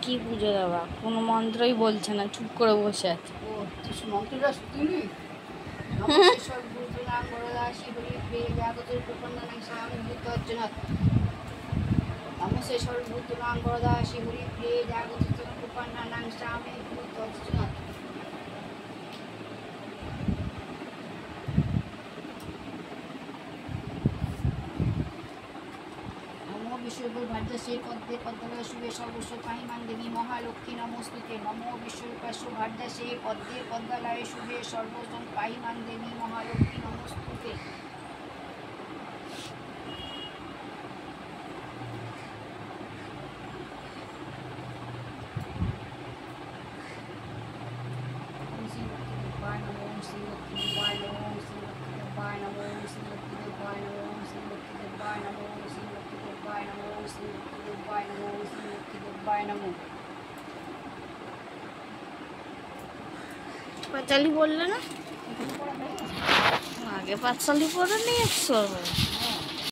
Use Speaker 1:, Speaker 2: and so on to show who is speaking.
Speaker 1: কি পুজো দেওয়া, কোনো মন্ত্রই বলছে না, চুপ করে বসে আছে।
Speaker 2: মন্ত্রটা শুনি সর্বনাম বরদা শিবরি প্রিয় জাগতের প্রপন্নাং স্বামী ভূতর্জনাথ নমস্তে সর্বভূতনাং বরদা শিবরি প্রিয় জাগতের প্রপন্নাং স্বামী ভূতর্জনাথ নমো বিশ্বভার্যসে পদ্মে পদ্মলয় শুভে সর্বস্ব পাহিমান দেবী মহালক্ষ্মী নমস্তুতে নমো বিশ্বভার্যসে পদ্মে পদ্মালয়ে শুভে সর্বস্ব পাহিমান দেবী মহালক্ষ্মী নমস্তুতে।
Speaker 1: পাঁচালি বললে না, আগে পাঁচালি পড়ে নিয়ে